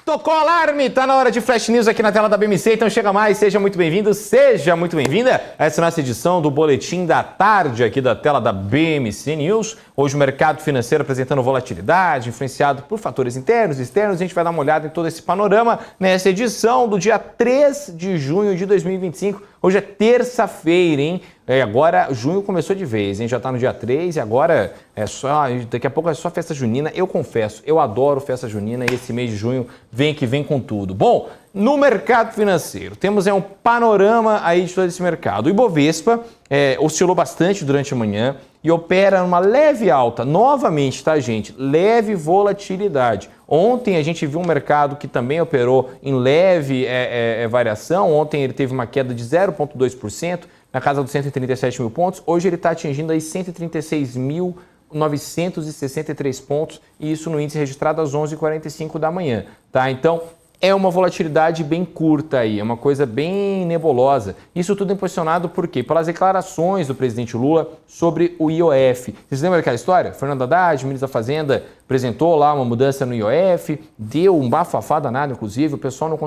Tocou o alarme, tá na hora de Flash News aqui na tela da BMC, então chega mais, seja muito bem-vindo, seja muito bem-vinda a essa nossa edição do Boletim da Tarde aqui da tela da BMC News. Hoje o mercado financeiro apresentando volatilidade, influenciado por fatores internos e externos. A gente vai dar uma olhada em todo esse panorama nessa edição do dia 3 de junho de 2025. Hoje é terça-feira, hein? Agora junho começou de vez, hein? Já tá no dia 3 e agora daqui a pouco é só festa junina. Eu confesso, eu adoro festa junina e esse mês de junho vem com tudo. Bom, no mercado financeiro, temos um panorama aí de todo esse mercado. O Ibovespa oscilou bastante durante a manhã e opera numa leve alta. Novamente, tá, gente? Leve volatilidade. Ontem a gente viu um mercado que também operou em leve variação. Ontem ele teve uma queda de 0,2%, na casa dos 137 mil pontos. Hoje ele está atingindo aí 136.963 pontos, e isso no índice registrado às 11h45 da manhã, tá? Então, é uma volatilidade bem curta aí, é uma coisa bem nebulosa. Isso tudo impulsionado por quê? Pelas declarações do presidente Lula sobre o IOF. Vocês lembram daquela história? Fernando Haddad, ministro da Fazenda, apresentou lá uma mudança no IOF, deu um bafafá danado, inclusive, o pessoal não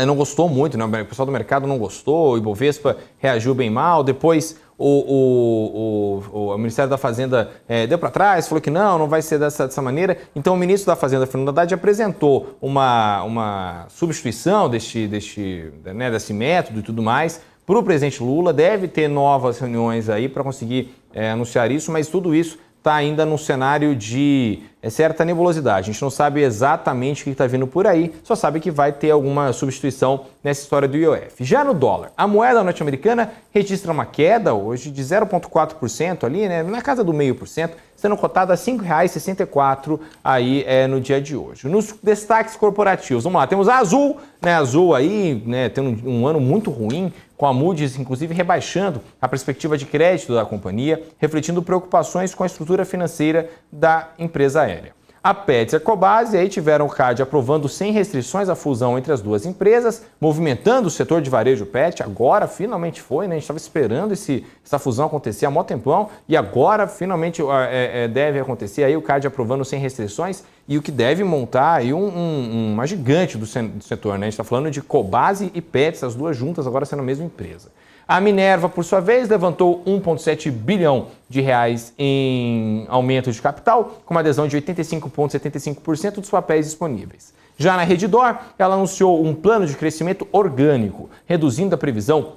não gostou muito, né? O pessoal do mercado não gostou, o Ibovespa reagiu bem mal, depois o Ministério da Fazenda deu para trás, falou que não vai ser dessa maneira. Então o ministro da Fazenda, Fernando Haddad, apresentou uma substituição desse método e tudo mais para o presidente Lula. Deve ter novas reuniões aí para conseguir anunciar isso, mas tudo isso está ainda num cenário de certa nebulosidade. A gente não sabe exatamente o que está vindo por aí, só sabe que vai ter alguma substituição nessa história do IOF. Já no dólar, a moeda norte-americana registra uma queda hoje de 0,4% ali, né, na casa do 0,5%, sendo cotada a R$ 5,64 aí no dia de hoje. Nos destaques corporativos, vamos lá, temos a Azul, né, Azul aí, né, tendo um ano muito ruim, com a Moody's, inclusive, rebaixando a perspectiva de crédito da companhia, refletindo preocupações com a estrutura financeira da empresa aérea. A Petz e a Cobasi aí tiveram o CAD aprovando sem restrições a fusão entre as duas empresas, movimentando o setor de varejo pet. Agora finalmente foi, né? A gente estava esperando essa fusão acontecer há mó tempão e agora finalmente deve acontecer. Aí o CAD aprovando sem restrições e o que deve montar aí uma gigante do setor, né? A gente está falando de Cobasi e Petz, as duas juntas agora sendo a mesma empresa. A Minerva, por sua vez, levantou 1,7 bilhão de reais em aumento de capital, com uma adesão de 85,75% dos papéis disponíveis. Já na Redditor, ela anunciou um plano de crescimento orgânico, reduzindo a previsão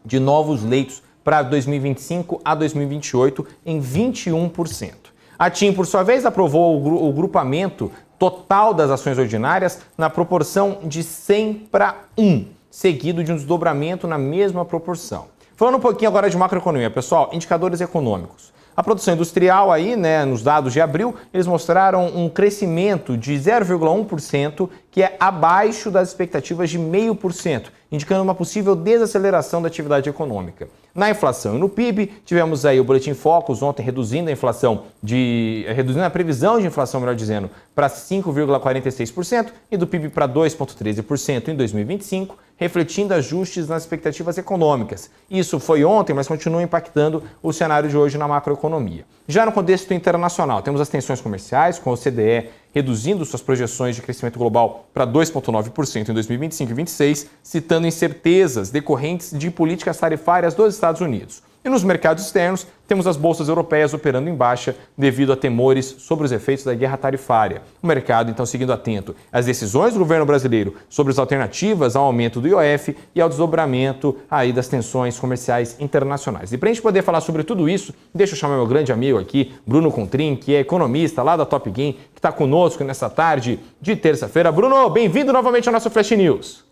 de novos leitos para 2025 a 2028 em 21%. A TIM, por sua vez, aprovou o grupamento total das ações ordinárias na proporção de 100:1. Seguido de um desdobramento na mesma proporção. Falando um pouquinho agora de macroeconomia, pessoal, indicadores econômicos. A produção industrial aí, né, nos dados de abril, eles mostraram um crescimento de 0,1%, que é abaixo das expectativas de 0,5%, indicando uma possível desaceleração da atividade econômica. Na inflação e no PIB, tivemos aí o Boletim Focus ontem reduzindo a previsão de inflação, melhor dizendo, para 5,46% e do PIB para 2,13% em 2025, refletindo ajustes nas expectativas econômicas. Isso foi ontem, mas continua impactando o cenário de hoje na macroeconomia. Já no contexto internacional, temos as tensões comerciais, com a OCDE reduzindo suas projeções de crescimento global para 2,9% em 2025 e 2026, citando incertezas decorrentes de políticas tarifárias dos Estados Unidos. E nos mercados externos, temos as bolsas europeias operando em baixa devido a temores sobre os efeitos da guerra tarifária. O mercado, então, seguindo atento às decisões do governo brasileiro sobre as alternativas ao aumento do IOF e ao desdobramento aí das tensões comerciais internacionais. E para a gente poder falar sobre tudo isso, deixa eu chamar meu grande amigo aqui, Bruno Contrim, que é economista lá da Top Game, que está conosco nessa tarde de terça-feira. Bruno, bem-vindo novamente ao nosso Flash News.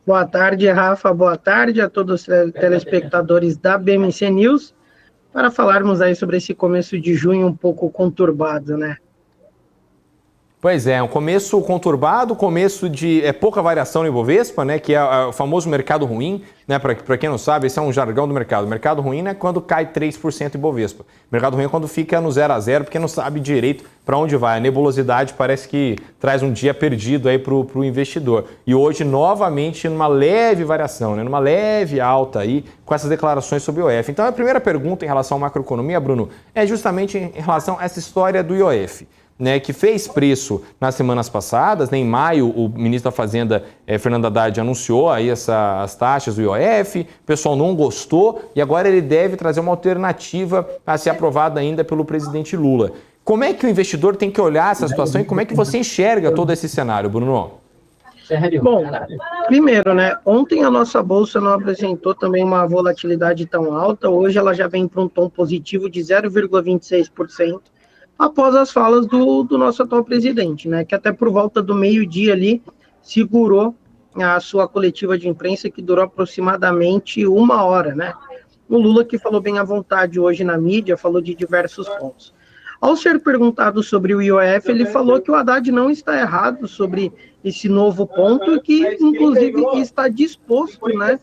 Boa tarde, Rafa. Boa tarde a todos os telespectadores da BMC News, para falarmos aí sobre esse começo de junho um pouco conturbado, né? Pois é, um começo conturbado, começo de pouca variação no Ibovespa, né, que é o famoso mercado ruim, né, para quem não sabe, esse é um jargão do mercado. O mercado ruim é quando cai 3% Ibovespa. O mercado ruim é quando fica no 0 a 0, porque não sabe direito para onde vai. A nebulosidade parece que traz um dia perdido aí para o investidor. E hoje, novamente, numa leve variação, né, numa leve alta aí, com essas declarações sobre o IOF. Então, a primeira pergunta em relação à macroeconomia, Bruno, é justamente em relação a essa história do IOF. né, que fez preço nas semanas passadas, né, em maio o ministro da Fazenda, Fernando Haddad, anunciou aí as taxas do IOF, o pessoal não gostou e agora ele deve trazer uma alternativa a ser aprovada ainda pelo presidente Lula. Como é que o investidor tem que olhar essa situação e como é que você enxerga todo esse cenário, Bruno? Bom, primeiro, né, ontem a nossa bolsa não apresentou também uma volatilidade tão alta, hoje ela já vem para um tom positivo de 0,26%, após as falas do nosso atual presidente, né, que até por volta do meio-dia ali segurou a sua coletiva de imprensa, que durou aproximadamente 1 hora, né. O Lula, que falou bem à vontade hoje na mídia, falou de diversos pontos. Ao ser perguntado sobre o IOF, ele falou que o Haddad não está errado sobre esse novo ponto e que, inclusive, está disposto, né,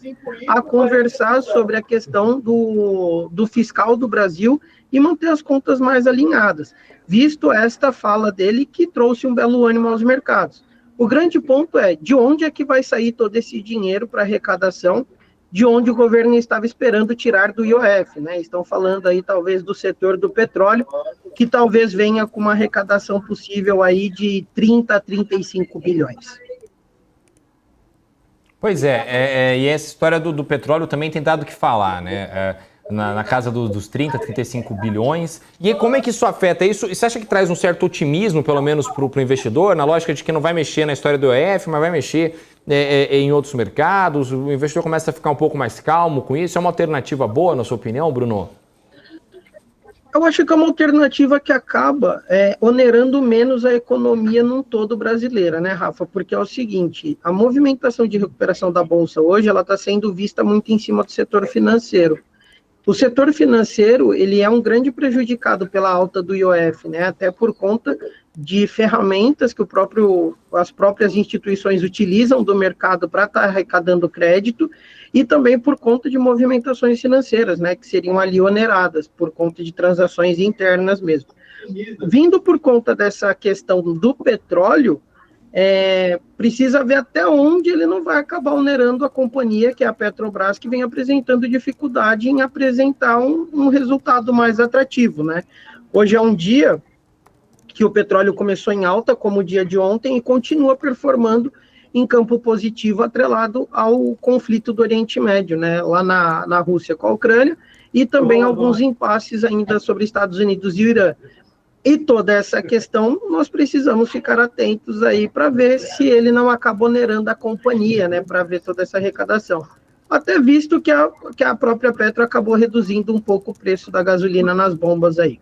a conversar sobre a questão do fiscal do Brasil e manter as contas mais alinhadas, visto esta fala dele que trouxe um belo ânimo aos mercados. O grande ponto é de onde é que vai sair todo esse dinheiro para arrecadação, de onde o governo estava esperando tirar do IOF, né? Estão falando aí talvez do setor do petróleo, que talvez venha com uma arrecadação possível aí de 30 a 35 bilhões. Pois é, e essa história do petróleo também tem dado o que falar, né? Na casa dos 30, 35 bilhões. E aí, como é que isso afeta isso? Você acha que traz um certo otimismo, pelo menos, para o investidor, na lógica de que não vai mexer na história do IOF, mas vai mexer em outros mercados? O investidor começa a ficar um pouco mais calmo com isso? É uma alternativa boa, na sua opinião, Bruno? Eu acho que é uma alternativa que acaba onerando menos a economia num todo brasileira, né, Rafa? Porque é o seguinte, a movimentação de recuperação da Bolsa hoje, ela está sendo vista muito em cima do setor financeiro. O setor financeiro, ele é um grande prejudicado pela alta do IOF, né? Até por conta de ferramentas que as próprias instituições utilizam do mercado para estar arrecadando crédito e também por conta de movimentações financeiras, né? Que seriam ali oneradas por conta de transações internas mesmo. Vindo por conta dessa questão do petróleo, precisa ver até onde ele não vai acabar onerando a companhia, que é a Petrobras, que vem apresentando dificuldade em apresentar um resultado mais atrativo, né? Hoje é um dia que o petróleo começou em alta, como o dia de ontem, e continua performando em campo positivo, atrelado ao conflito do Oriente Médio, né? Lá na Rússia com a Ucrânia, e também alguns impasses ainda sobre Estados Unidos e o Irã. E toda essa questão, nós precisamos ficar atentos aí para ver se ele não acaba onerando a companhia, né, para ver toda essa arrecadação. Até visto que a própria Petro acabou reduzindo um pouco o preço da gasolina nas bombas aí.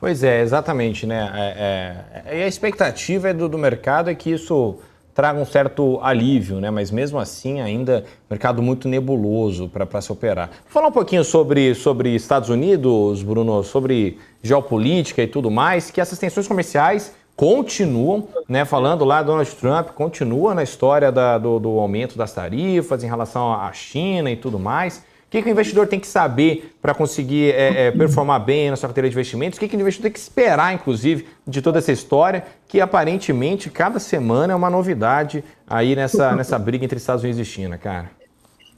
Pois é, exatamente, né? E a expectativa do mercado é que isso traga um certo alívio, né? Mas mesmo assim ainda mercado muito nebuloso para se operar. Vou falar um pouquinho sobre Estados Unidos, Bruno, sobre geopolítica e tudo mais, que essas tensões comerciais continuam, né? Falando lá, Donald Trump continua na história do aumento das tarifas em relação à China e tudo mais. O que o investidor tem que saber para conseguir performar bem na sua carteira de investimentos? O que o investidor tem que esperar, inclusive, de toda essa história, que aparentemente cada semana é uma novidade aí nessa briga entre Estados Unidos e China, cara?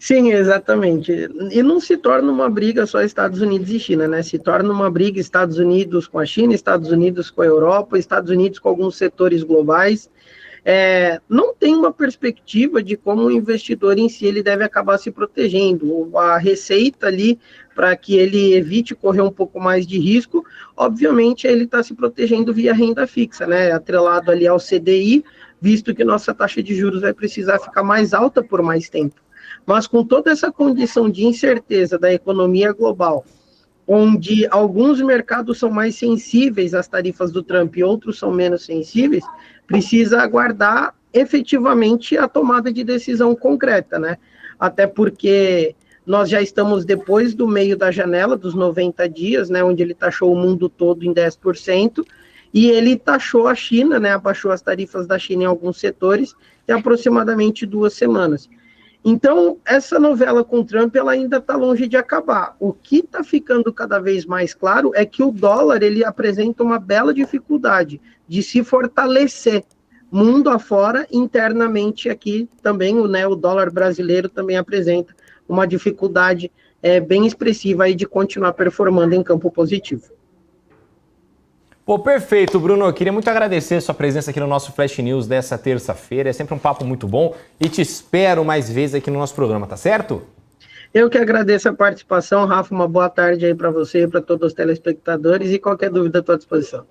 Sim, exatamente. E não se torna uma briga só Estados Unidos e China, né? Se torna uma briga Estados Unidos com a China, Estados Unidos com a Europa, Estados Unidos com alguns setores globais. Não tem uma perspectiva de como o investidor em si ele deve acabar se protegendo. A receita ali, para que ele evite correr um pouco mais de risco, obviamente ele está se protegendo via renda fixa, né? Atrelado ali ao CDI, visto que nossa taxa de juros vai precisar ficar mais alta por mais tempo. Mas com toda essa condição de incerteza da economia global, onde alguns mercados são mais sensíveis às tarifas do Trump e outros são menos sensíveis, precisa aguardar efetivamente a tomada de decisão concreta, né? Até porque nós já estamos depois do meio da janela, dos 90 dias, né, onde ele taxou o mundo todo em 10%, e ele taxou a China, né, abaixou as tarifas da China em alguns setores, em aproximadamente 2 semanas. Então, essa novela com o Trump, ela ainda está longe de acabar. O que está ficando cada vez mais claro é que o dólar, ele apresenta uma bela dificuldade de se fortalecer mundo afora, internamente aqui também, o dólar brasileiro também apresenta uma dificuldade bem expressiva aí de continuar performando em campo positivo. Pô, perfeito, Bruno. Eu queria muito agradecer a sua presença aqui no nosso Flash News dessa terça-feira. É sempre um papo muito bom e te espero mais vezes aqui no nosso programa, tá certo? Eu que agradeço a participação, Rafa. Uma boa tarde aí para você e para todos os telespectadores. E qualquer dúvida, estou à disposição.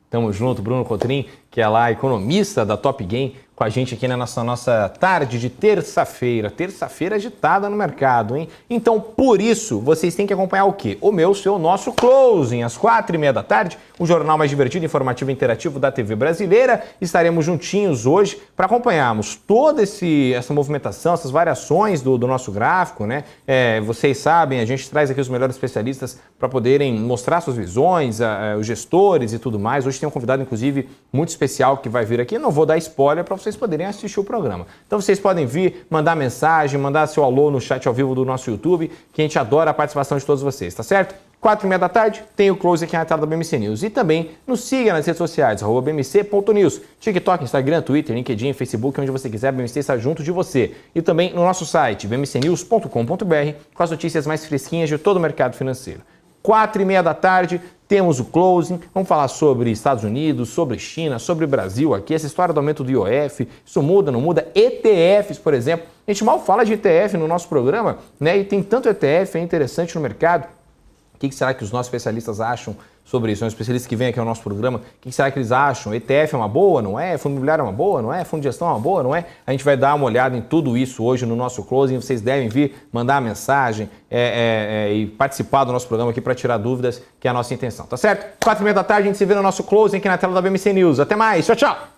Tamo junto, Bruno Cotrim, que é lá economista da Top Game, com a gente aqui na nossa tarde de terça-feira. Terça-feira agitada no mercado, hein? Então, por isso, vocês têm que acompanhar o quê? O seu, nosso closing, às 4h30 da tarde, o jornal mais divertido, informativo e interativo da TV brasileira. Estaremos juntinhos hoje para acompanharmos toda essa movimentação, essas variações do nosso gráfico, né? Vocês sabem, a gente traz aqui os melhores especialistas para poderem mostrar suas visões, os gestores e tudo mais. Hoje tem um convidado, inclusive, muito especial que vai vir aqui. Não vou dar spoiler para vocês poderem assistir o programa. Então vocês podem vir, mandar mensagem, mandar seu alô no chat ao vivo do nosso YouTube, que a gente adora a participação de todos vocês, tá certo? 4h30 da tarde, tem o close aqui na tela da BMC News. E também nos siga nas redes sociais, @bmc.news, TikTok, Instagram, Twitter, LinkedIn, Facebook, onde você quiser, a BMC está junto de você. E também no nosso site, bmcnews.com.br, com as notícias mais fresquinhas de todo o mercado financeiro. 4h30 da tarde, temos o closing, vamos falar sobre Estados Unidos, sobre China, sobre Brasil aqui, essa história do aumento do IOF, isso muda, não muda? ETFs, por exemplo, a gente mal fala de ETF no nosso programa, né? E tem tanto ETF, é interessante no mercado. O que será que os nossos especialistas acham sobre isso? São especialistas que vêm aqui ao nosso programa, o que será que eles acham? ETF é uma boa, não é? Fundo imobiliário é uma boa, não é? Fundo de gestão é uma boa, não é? A gente vai dar uma olhada em tudo isso hoje no nosso closing. Vocês devem vir mandar a mensagem e participar do nosso programa aqui para tirar dúvidas, que é a nossa intenção, tá certo? 4h30 da tarde, a gente se vê no nosso closing aqui na tela da BMC News. Até mais, tchau, tchau!